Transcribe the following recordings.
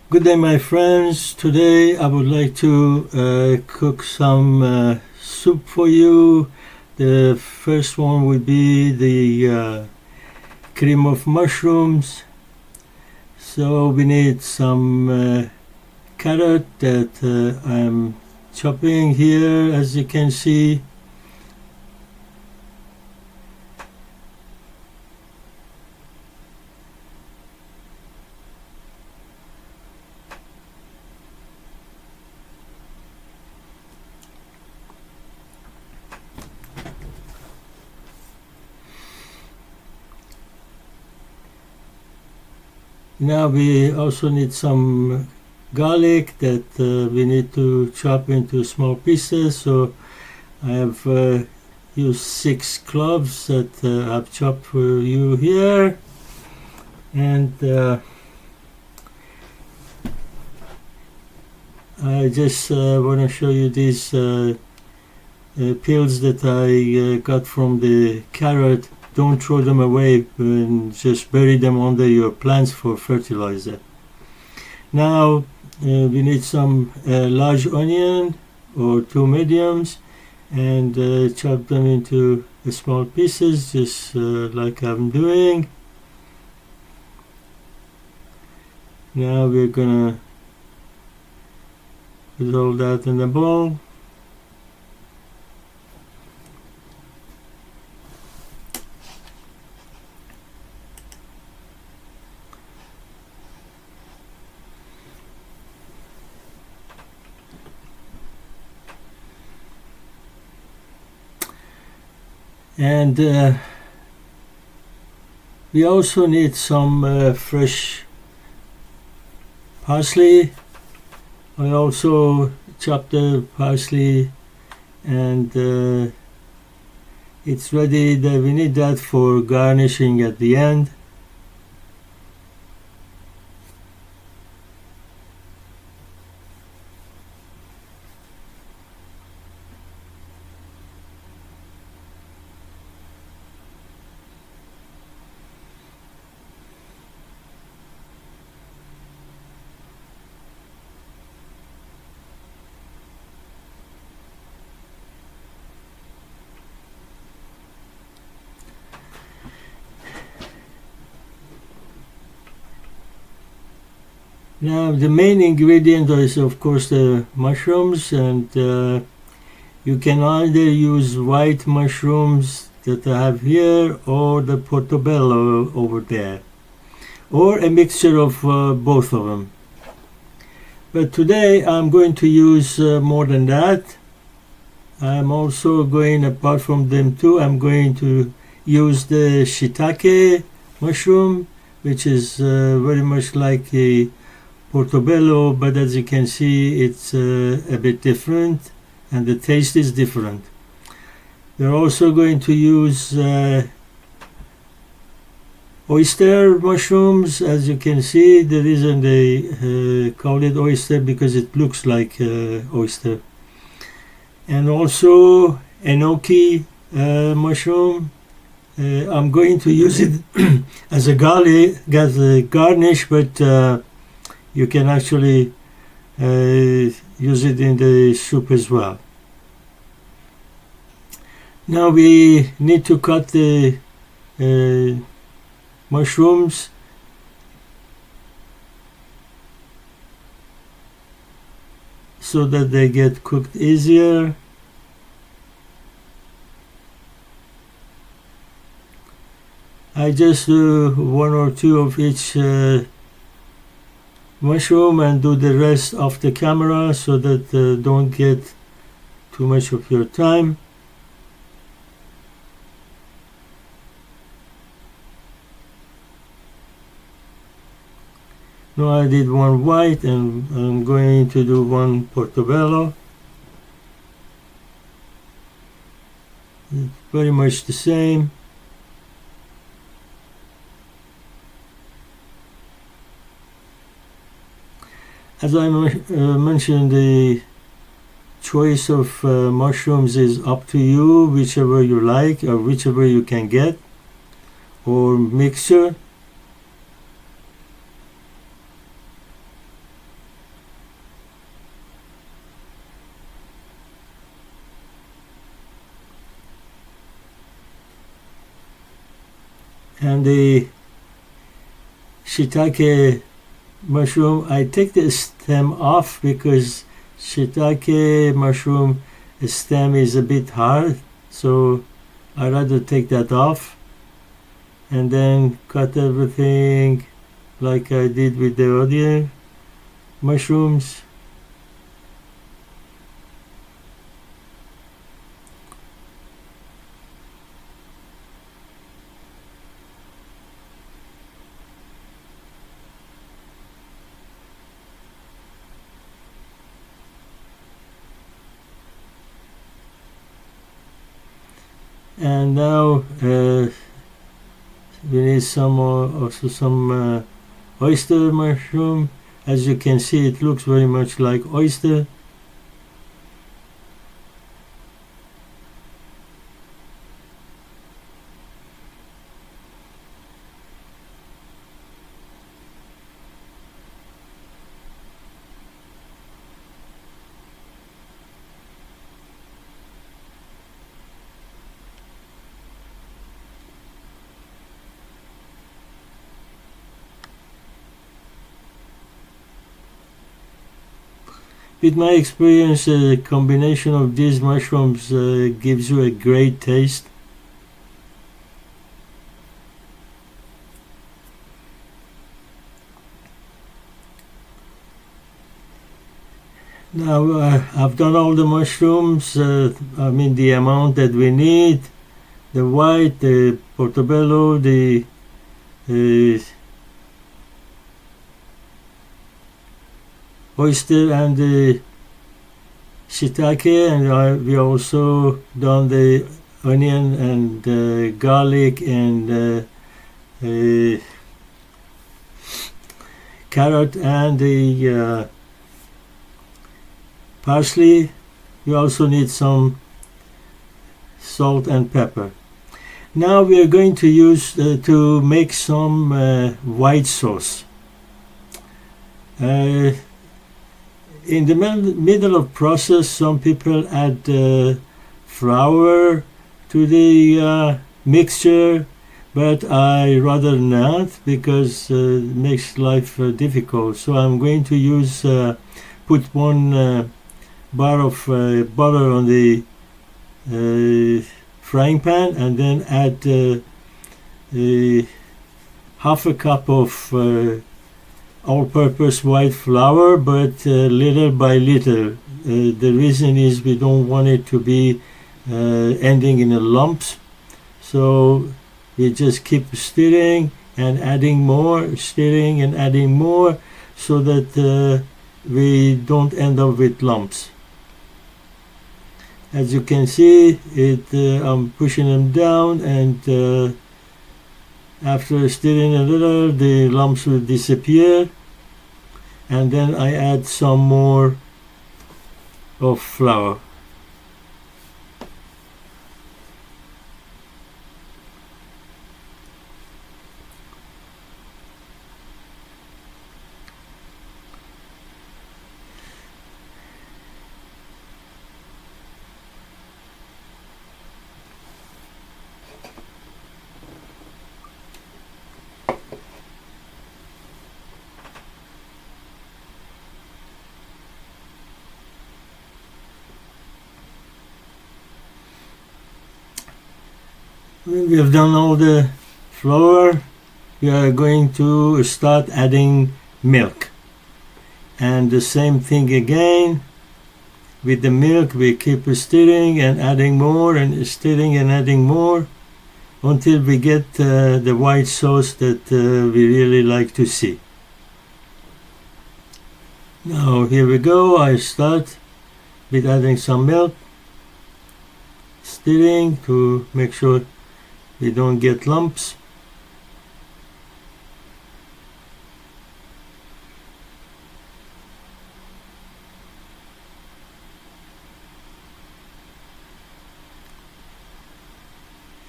Good day, my friends. Today I would like to cook some soup for you. The first one would be the cream of mushrooms. So we need some carrot that I'm chopping here, as you can see. Now we also need some garlic that we need to chop into small pieces. So I have used 6 cloves that I've chopped for you here. And I just want to show you these peels that I got from the carrot. Don't throw them away and just bury them under your plants for fertilizer. Now we need some large onion or 2 mediums and chop them into small pieces, just like I'm doing. Now we're gonna put all that in the bowl. And we also need some fresh parsley. I also chopped the parsley and it's ready. We need that for garnishing at the end. Now the main ingredient is of course the mushrooms, and you can either use white mushrooms that I have here or the Portobello over there, or a mixture of both of them. But today I'm going to use more than that. I'm also going, apart from them two, I'm going to use the Shitake mushroom, which is very much like a Portobello, but as you can see it's a bit different and the taste is different. We're also going to use oyster mushrooms. As you can see, the reason they call it oyster because it looks like oyster. And also Enoki mushroom. I'm going to use it as a garnish, but you can actually use it in the soup as well. Now we need to cut the mushrooms so that they get cooked easier. I just do 1 or 2 of each mushroom and do the rest off the camera so that don't get too much of your time. Now I did 1 white and I'm going to do 1 Portobello. It's very much the same. As I mentioned, the choice of mushrooms is up to you, whichever you like or whichever you can get, or mixture. And the Shitake mushroom, I take the stem off because Shitake mushroom stem is a bit hard, so I rather take that off and then cut everything like I did with the other mushrooms. And now we need some also some oyster mushroom. As you can see, it looks very much like oyster. With my experience, a combination of these mushrooms gives you a great taste. Now I've done all the mushrooms, I mean the amount that we need, the white, the portobello, the oyster and the shiitake, and we also done the onion and garlic and carrot and the parsley. We also need some salt and pepper. Now we are going to use to make some white sauce. In the middle of process, some people add flour to the mixture, but I rather not because it makes life difficult. So I'm going to use put one bar of butter on the frying pan and then add half a cup of all-purpose white flour, but little by little. The reason is we don't want it to be ending in a lumps, so we just keep stirring and adding more, stirring and adding more, so that we don't end up with lumps. As you can see, I'm pushing them down, and after stirring a little, the lumps will disappear, and then I add some more of flour. When we have done all the flour, we are going to start adding milk. And the same thing again. With the milk, we keep stirring and adding more and stirring and adding more until we get the white sauce that we really like to see. Now here we go. I start with adding some milk, stirring to make sure we don't get lumps.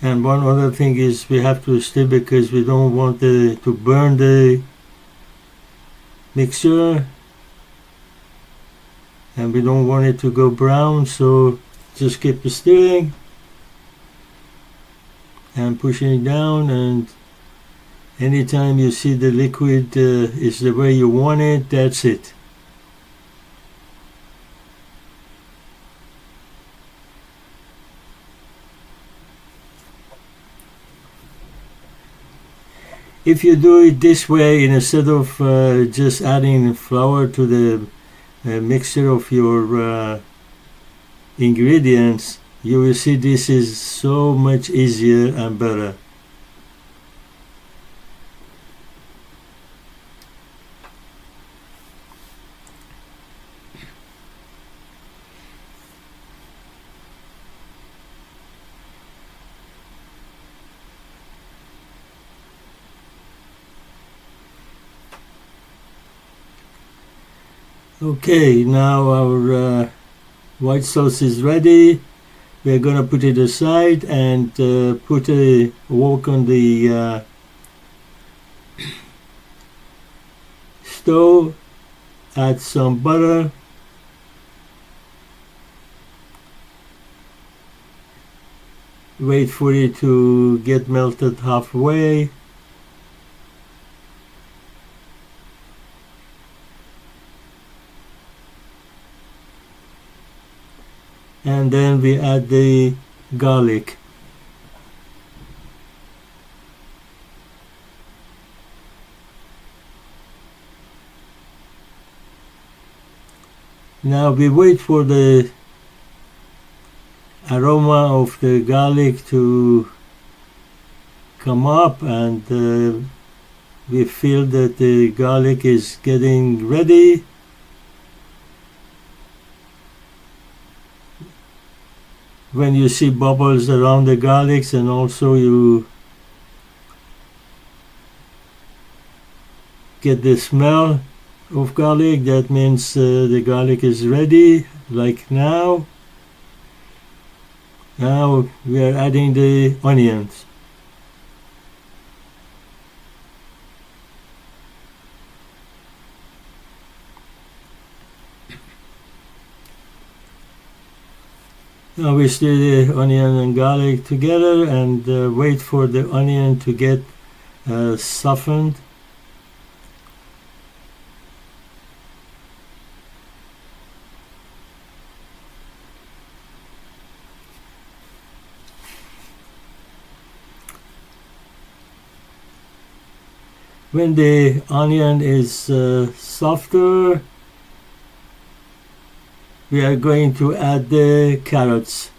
And one other thing is we have to stir because we don't want to burn the mixture, and we don't want it to go brown, so just keep stirring and pushing it down, and Anytime you see the liquid is the way you want it, that's it. If you do it this way, instead of just adding flour to the mixture of your ingredients, you will see this is so much easier and better. Okay, now our white sauce is ready. We're going to put it aside and put a wok on the stove. Add some butter. Wait for it to get melted halfway. And then we add the garlic. Now we wait for the aroma of the garlic to come up, and we feel that the garlic is getting ready. When you see bubbles around the garlics, and also you get the smell of garlic, that means the garlic is ready, like now. Now we are adding the onions. Now we stir the onion and garlic together and wait for the onion to get softened. When the onion is softer, we are going to add the carrots.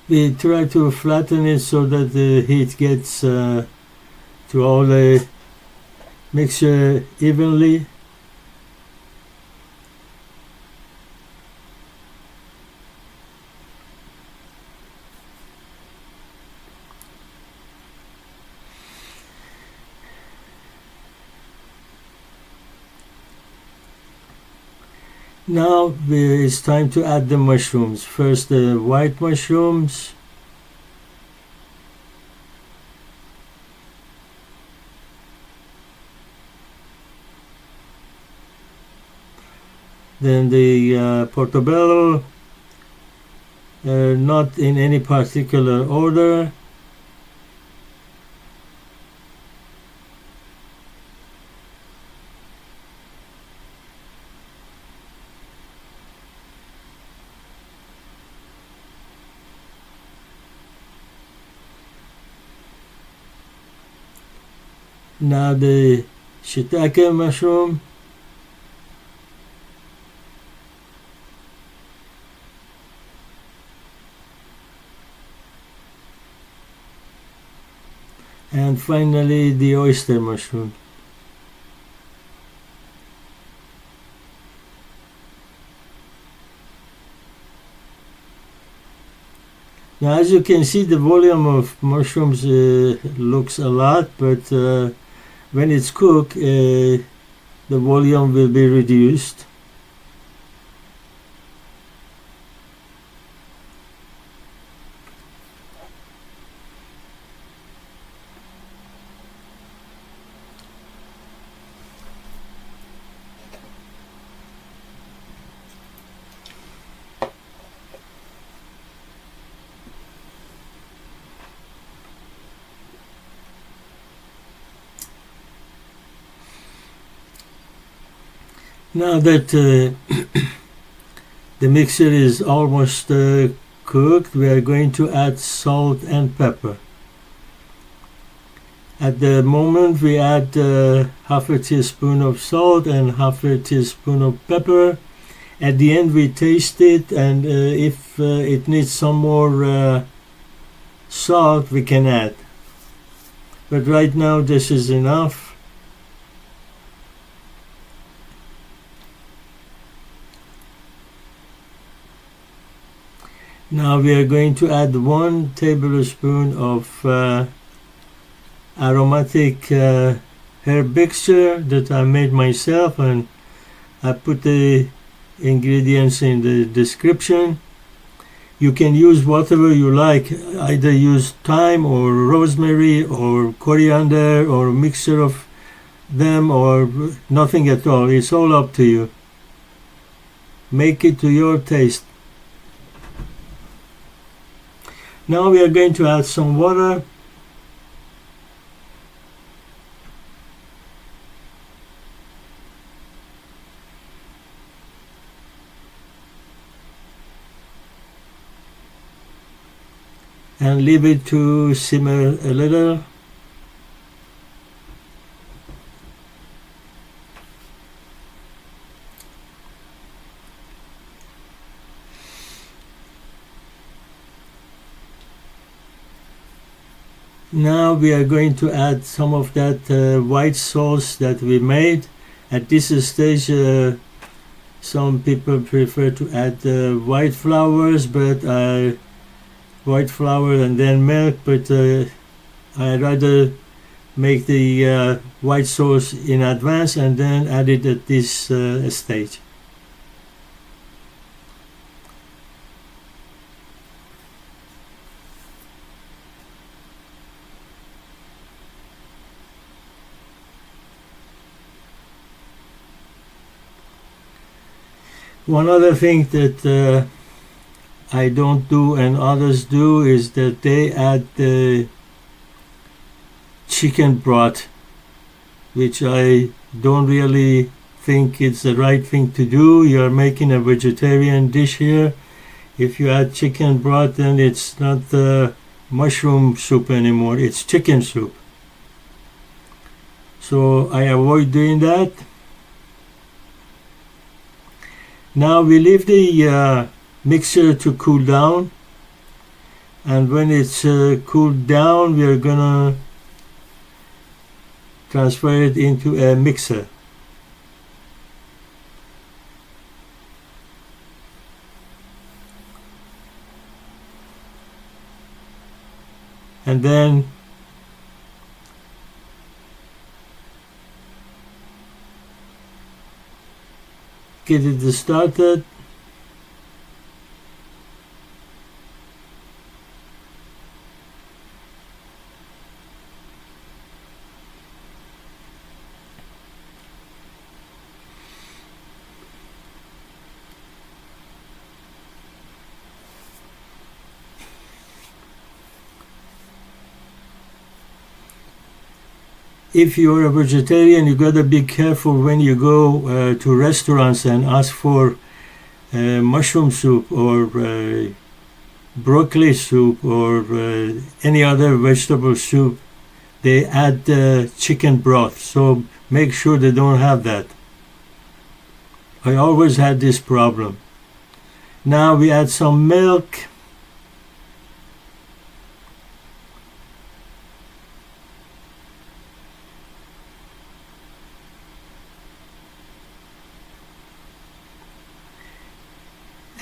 We try to flatten it so that the heat gets to all the mixture evenly. Now it's time to add the mushrooms. First the white mushrooms. Then the portobello, not in any particular order. Now the Shitake mushroom. And finally the oyster mushroom. Now as you can see, the volume of mushrooms looks a lot, but when it's cooked, the volume will be reduced. Now that the mixture is almost cooked, we are going to add salt and pepper. At the moment we add half a teaspoon of salt and half a teaspoon of pepper. At the end we taste it, and if it needs some more salt we can add. But right now this is enough. Now we are going to add 1 tablespoon of aromatic herb mixture that I made myself, and I put the ingredients in the description. You can use whatever you like, either use thyme or rosemary or coriander or a mixture of them or nothing at all. It's all up to you. Make it to your taste. Now we are going to add some water. And leave it to simmer a little. Now we are going to add some of that white sauce that we made. At this stage some people prefer to add white flours, but white flour and then milk, but I rather make the white sauce in advance and then add it at this stage. One other thing that I don't do and others do is that they add the chicken broth, which I don't really think it's the right thing to do. You're making a vegetarian dish here. If you add chicken broth, then it's not mushroom soup anymore, it's chicken soup. So I avoid doing that. Now we leave the mixture to cool down, and when it's cooled down we are gonna transfer it into a mixer. And then get it started. If you're a vegetarian, you gotta be careful when you go to restaurants and ask for mushroom soup or broccoli soup or any other vegetable soup. They add chicken broth, so make sure they don't have that. I always had this problem. Now we add some milk.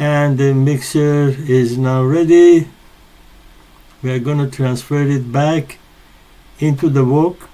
And the mixture is now ready. We are going to transfer it back into the wok.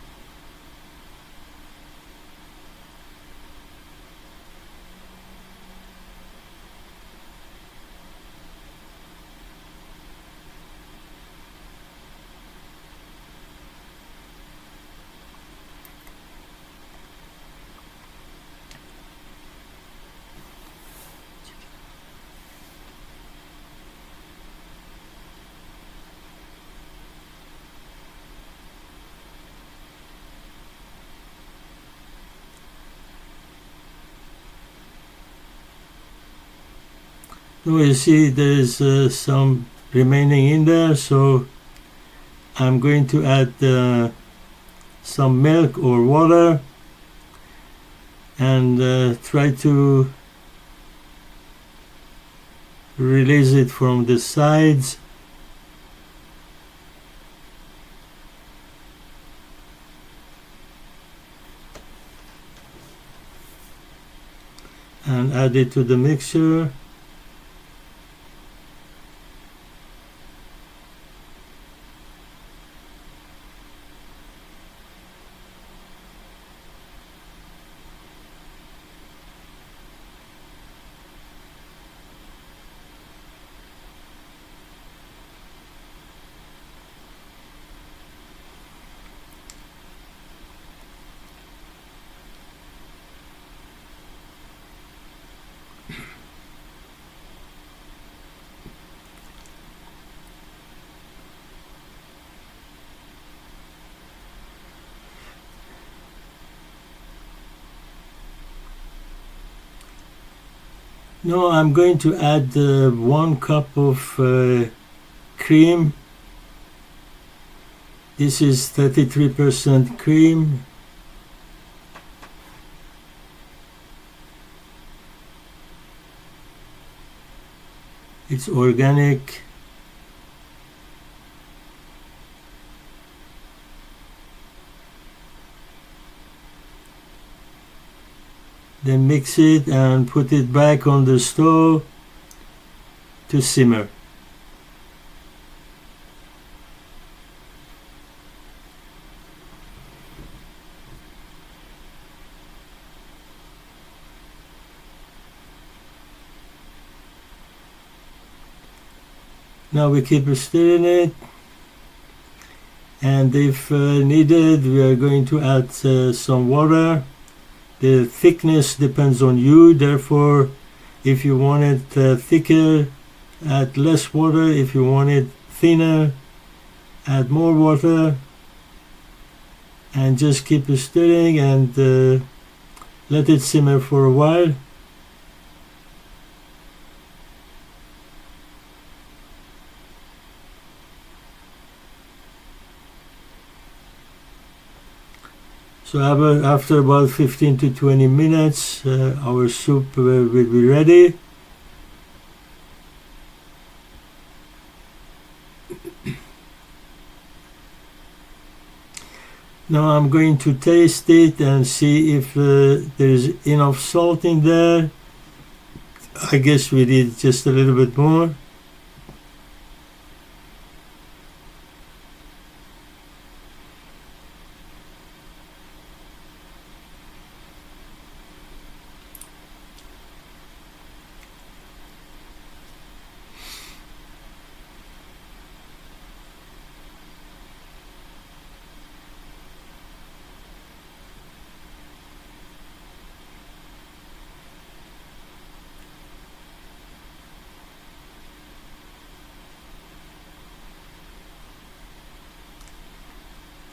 Now you see there is some remaining in there, so I'm going to add some milk or water and try to release it from the sides. And add it to the mixture. Now I'm going to add 1 cup of cream. This is 33% cream. It's organic. Then mix it and put it back on the stove to simmer. Now we keep stirring it, and if needed we are going to add some water. The thickness depends on you, therefore if you want it thicker, add less water. If you want it thinner, add more water, and just keep stirring and let it simmer for a while. So after about 15 to 20 minutes, our soup will be ready. Now I'm going to taste it and see if there is enough salt in there. I guess we need just a little bit more.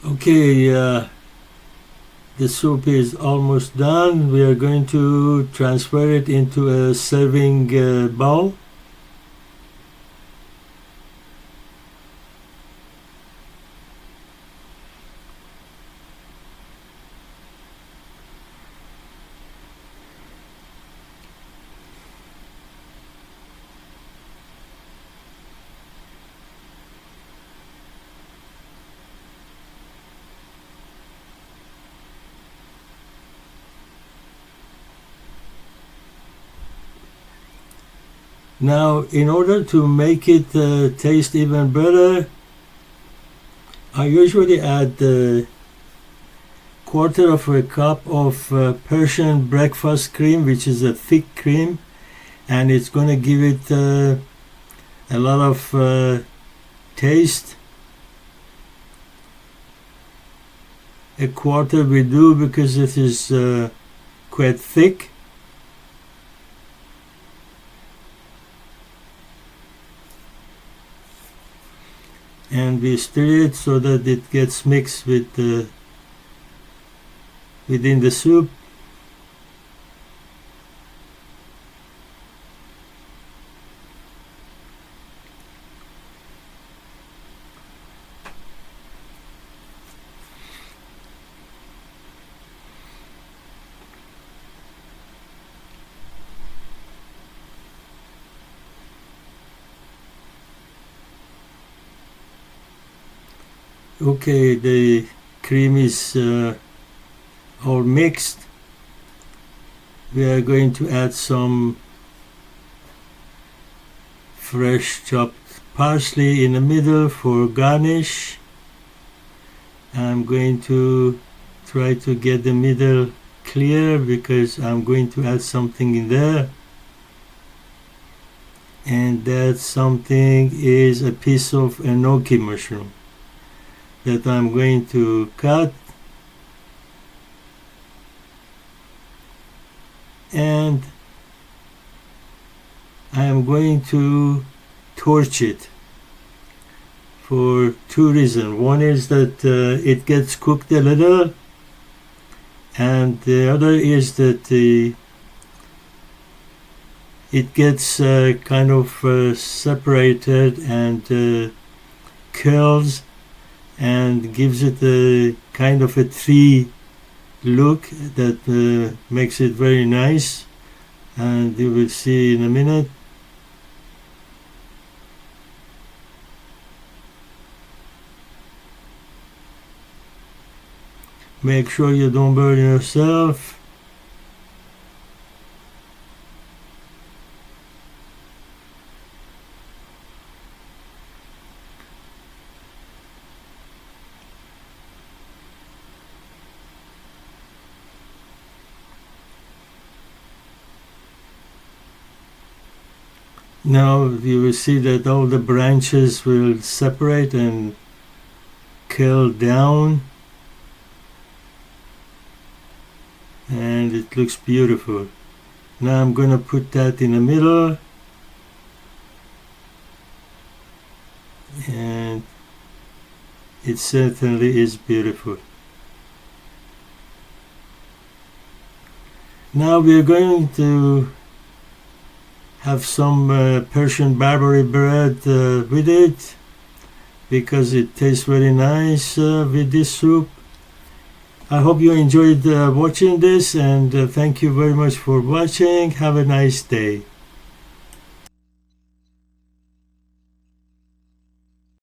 Okay, the soup is almost done. We are going to transfer it into a serving bowl. Now, in order to make it taste even better, I usually add a quarter of a cup of Persian breakfast cream, which is a thick cream, and it's going to give it a lot of taste. A quarter we do because it is quite thick. And we stir it so that it gets mixed with within the soup. Okay, the cream is all mixed. We are going to add some fresh chopped parsley in the middle for garnish. I'm going to try to get the middle clear because I'm going to add something in there, and that something is a piece of Enoki mushroom that I'm going to cut, and I am going to torch it for two reasons. One is that it gets cooked a little, and the other is that it gets kind of separated and curls and gives it a kind of a tree look that makes it very nice, and you will see in a minute. Make sure you don't burn yourself. Now you will see that all the branches will separate and curl down, and it looks beautiful. Now I'm going to put that in the middle, and it certainly is beautiful. Now we are going to have some Persian Barbary bread with it because it tastes very nice with this soup. I hope you enjoyed watching this, and thank you very much for watching. Have a nice day.